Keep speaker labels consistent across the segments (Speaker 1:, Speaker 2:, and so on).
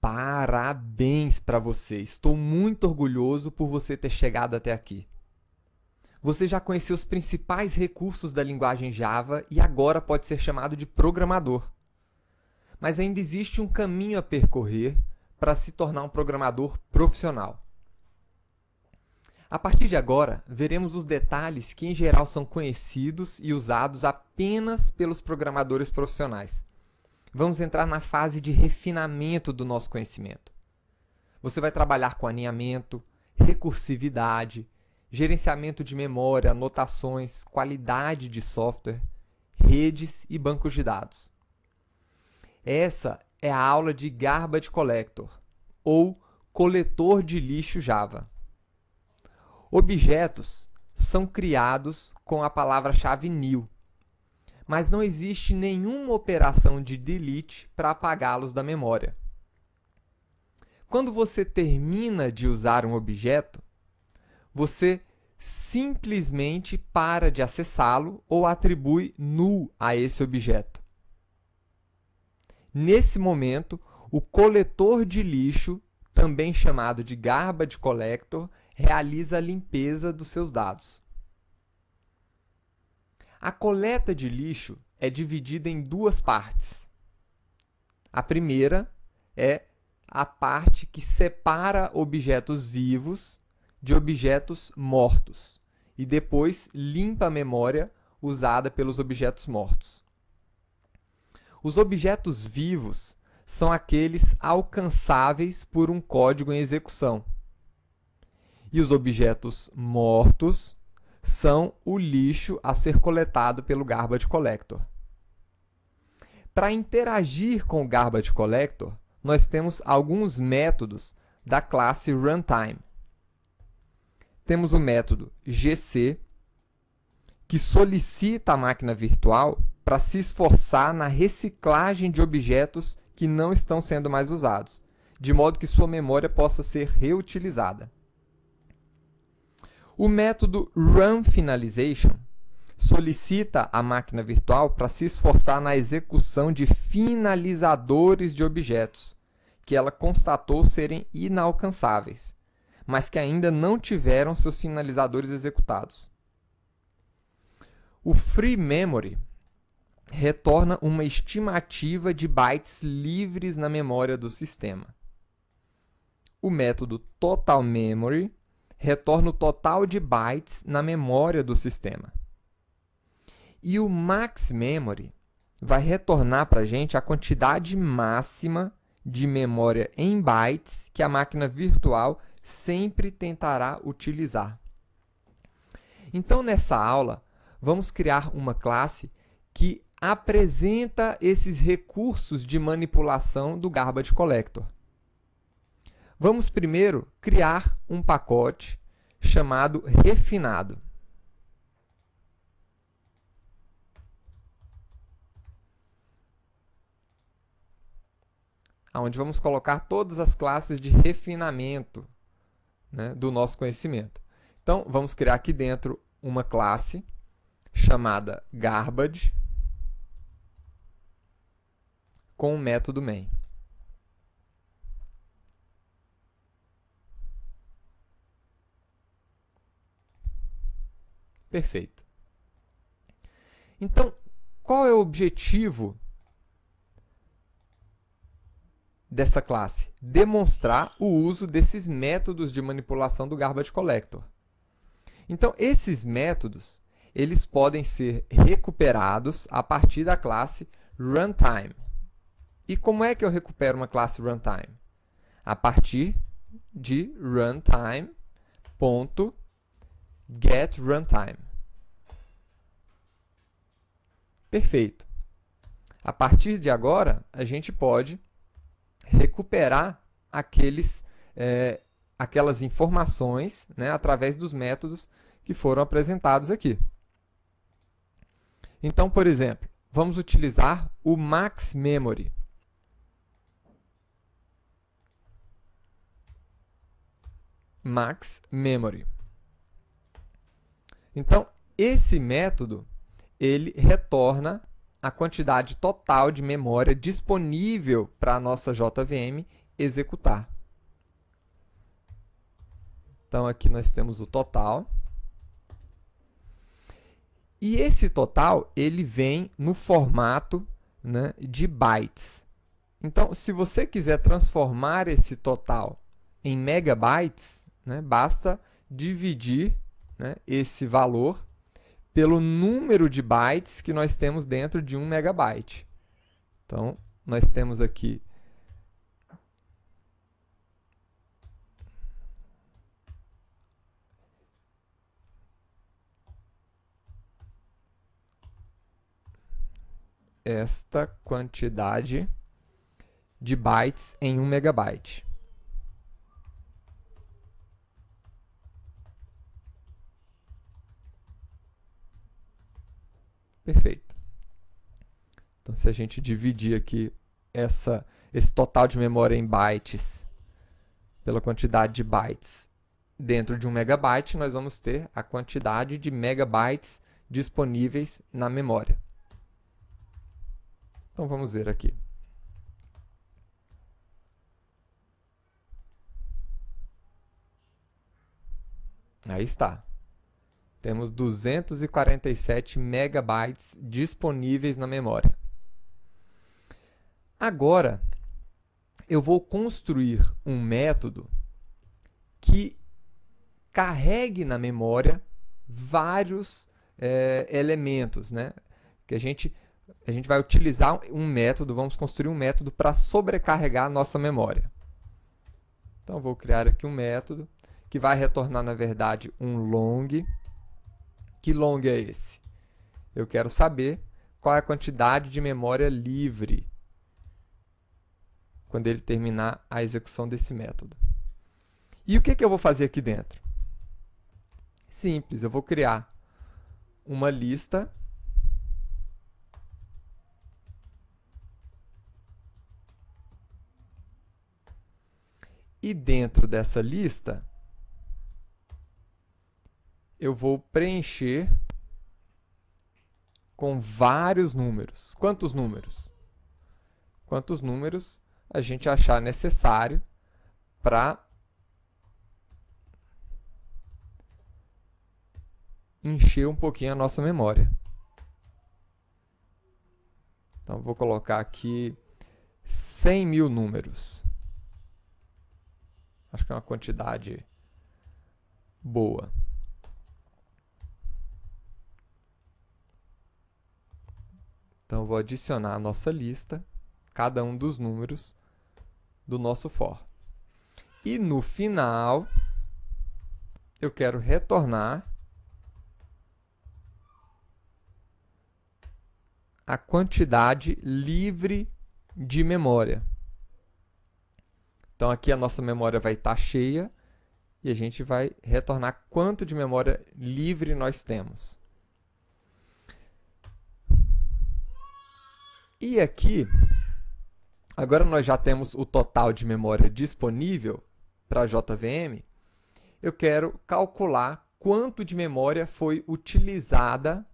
Speaker 1: Parabéns para você! Estou muito orgulhoso por você ter chegado até aqui. Você já conheceu os principais recursos da linguagem Java e agora pode ser chamado de programador. Mas ainda existe um caminho a percorrer para se tornar um programador profissional. A partir de agora, veremos os detalhes que, em geral, são conhecidos e usados apenas pelos programadores profissionais. Vamos entrar na fase de refinamento do nosso conhecimento. Você vai trabalhar com alinhamento, recursividade, gerenciamento de memória, anotações, qualidade de software, redes e bancos de dados. Essa é a aula de Garbage Collector, ou coletor de lixo Java. Objetos são criados com a palavra-chave new, mas não existe nenhuma operação de delete para apagá-los da memória. Quando você termina de usar um objeto, você simplesmente para de acessá-lo ou atribui null a esse objeto. Nesse momento, o coletor de lixo, também chamado de Garbage Collector, realiza a limpeza dos seus dados. A coleta de lixo é dividida em duas partes. A primeira é a parte que separa objetos vivos de objetos mortos e depois limpa a memória usada pelos objetos mortos. Os objetos vivos são aqueles alcançáveis por um código em execução. E os objetos mortos são o lixo a ser coletado pelo Garbage Collector. Para interagir com o Garbage Collector, nós temos alguns métodos da classe Runtime. Temos o método GC, que solicita à máquina virtual para se esforçar na reciclagem de objetos que não estão sendo mais usados, de modo que sua memória possa ser reutilizada. O método runFinalization solicita à máquina virtual para se esforçar na execução de finalizadores de objetos, que ela constatou serem inalcançáveis, mas que ainda não tiveram seus finalizadores executados. O freeMemory retorna uma estimativa de bytes livres na memória do sistema. O método totalMemory retorna o total de bytes na memória do sistema. E o maxMemory vai retornar para a gente a quantidade máxima de memória em bytes que a máquina virtual sempre tentará utilizar. Então, nessa aula, vamos criar uma classe que apresenta esses recursos de manipulação do Garbage Collector. Vamos primeiro criar um pacote chamado refinado. Onde vamos colocar todas as classes de refinamento, né, do nosso conhecimento. Então, vamos criar aqui dentro uma classe chamada Garbage com o método main. Perfeito. Então, qual é o objetivo dessa classe? Demonstrar o uso desses métodos de manipulação do Garbage Collector. Então, esses métodos, eles podem ser recuperados a partir da classe Runtime. E como é que eu recupero uma classe Runtime? A partir de runtime.getRuntime. Perfeito. A partir de agora, a gente pode recuperar aquelas informações, né, através dos métodos que foram apresentados aqui. Então, por exemplo, vamos utilizar o maxMemory. maxMemory. Então, esse método, ele retorna a quantidade total de memória disponível para a nossa JVM executar. Então, aqui nós temos o total. E esse total, ele vem no formato, né, de bytes. Então, se você quiser transformar esse total em megabytes, né, basta dividir, né, esse valor pelo número de bytes que nós temos dentro de 1 megabyte. Então, nós temos aqui esta quantidade de bytes em 1 megabyte. Perfeito. Então, se a gente dividir aqui esse total de memória em bytes pela quantidade de bytes dentro de 1 megabyte, nós vamos ter a quantidade de megabytes disponíveis na memória. Então, vamos ver aqui. Aí está. Temos 247 megabytes disponíveis na memória. Agora, eu vou construir um método que carregue na memória vários elementos, né? Que a gente vai utilizar um método, vamos construir um método para sobrecarregar a nossa memória. Então, vou criar aqui um método que vai retornar, na verdade, um long. Que long é esse? Eu quero saber qual é a quantidade de memória livre quando ele terminar a execução desse método. E o que eu vou fazer aqui dentro? Simples, eu vou criar uma lista e dentro dessa lista eu vou preencher com vários números. Quantos números? Quantos números a gente achar necessário para encher um pouquinho a nossa memória. Então, vou colocar aqui 100 mil números. Acho que é uma quantidade boa. Então, vou adicionar a nossa lista, cada um dos números do nosso for. E no final, eu quero retornar a quantidade livre de memória. Então, aqui a nossa memória vai estar cheia e a gente vai retornar quanto de memória livre nós temos. E aqui, agora nós já temos o total de memória disponível para a JVM, eu quero calcular quanto de memória foi utilizada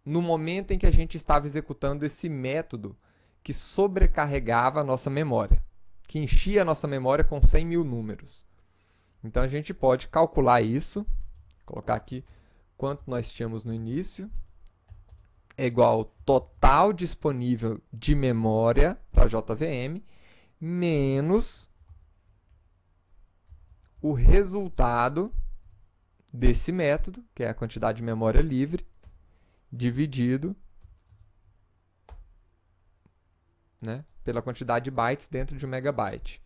Speaker 1: no momento em que a gente estava executando esse método que sobrecarregava a nossa memória, que enchia a nossa memória com 100 mil números. Então, a gente pode calcular isso, colocar aqui quanto nós tínhamos no início, é igual ao total disponível de memória para a JVM, menos o resultado desse método, que é a quantidade de memória livre, dividido, né, pela quantidade de bytes dentro de 1 megabyte.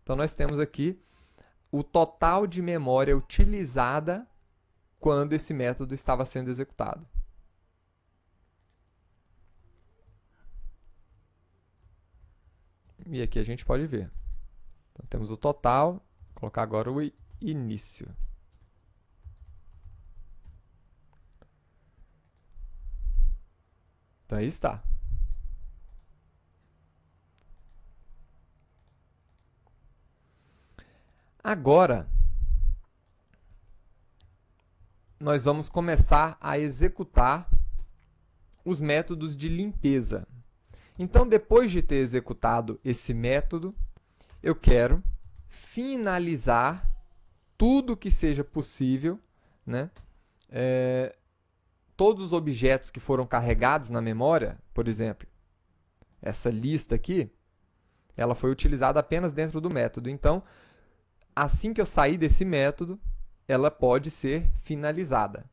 Speaker 1: Então, nós temos aqui o total de memória utilizada quando esse método estava sendo executado. E aqui a gente pode ver. Então, temos o total, vou colocar agora o início. Então, aí está. Agora, nós vamos começar a executar os métodos de limpeza. Então, depois de ter executado esse método, eu quero finalizar tudo que seja possível, né? Todos os objetos que foram carregados na memória, por exemplo, essa lista aqui, ela foi utilizada apenas dentro do método. Então, assim que eu sair desse método, ela pode ser finalizada.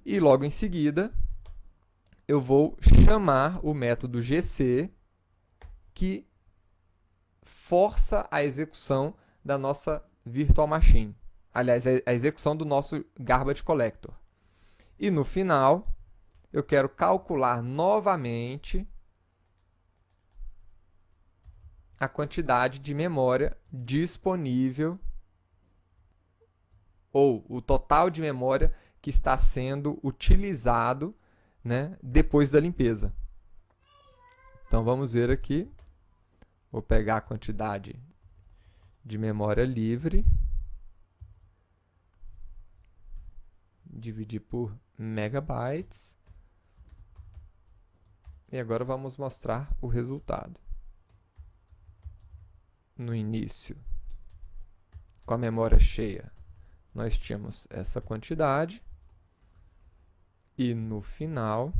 Speaker 1: E logo em seguida, eu vou chamar o método GC, que força a execução da nossa virtual machine. Aliás, a execução do nosso garbage collector. E no final, eu quero calcular novamente a quantidade de memória disponível, ou o total de memória que está sendo utilizado, né, depois da limpeza. Então vamos ver aqui. Vou pegar a quantidade de memória livre, dividir por megabytes, e agora vamos mostrar o resultado. No início, com a memória cheia, nós tínhamos essa quantidade, e no final,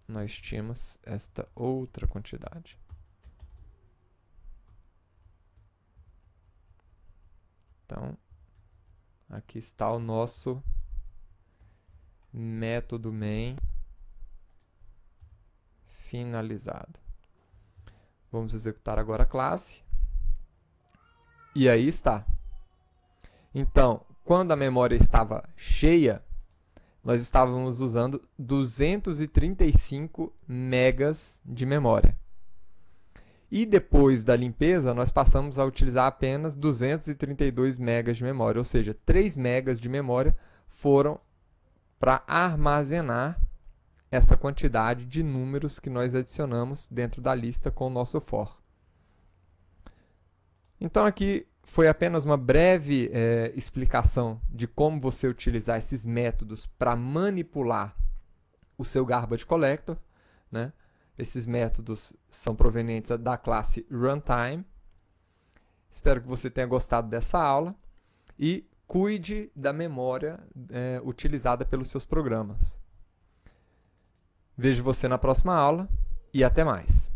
Speaker 1: nós tínhamos esta outra quantidade. Então, aqui está o nosso método main finalizado. Vamos executar agora a classe. E aí está. Então, quando a memória estava cheia, nós estávamos usando 235 megas de memória. E depois da limpeza, nós passamos a utilizar apenas 232 megas de memória, ou seja, 3 megas de memória foram para armazenar essa quantidade de números que nós adicionamos dentro da lista com o nosso for. Então aqui foi apenas uma breve explicação de como você utilizar esses métodos para manipular o seu garbage collector, né? Esses métodos são provenientes da classe runtime. Espero que você tenha gostado dessa aula e cuide da memória utilizada pelos seus programas. Vejo você na próxima aula e até mais.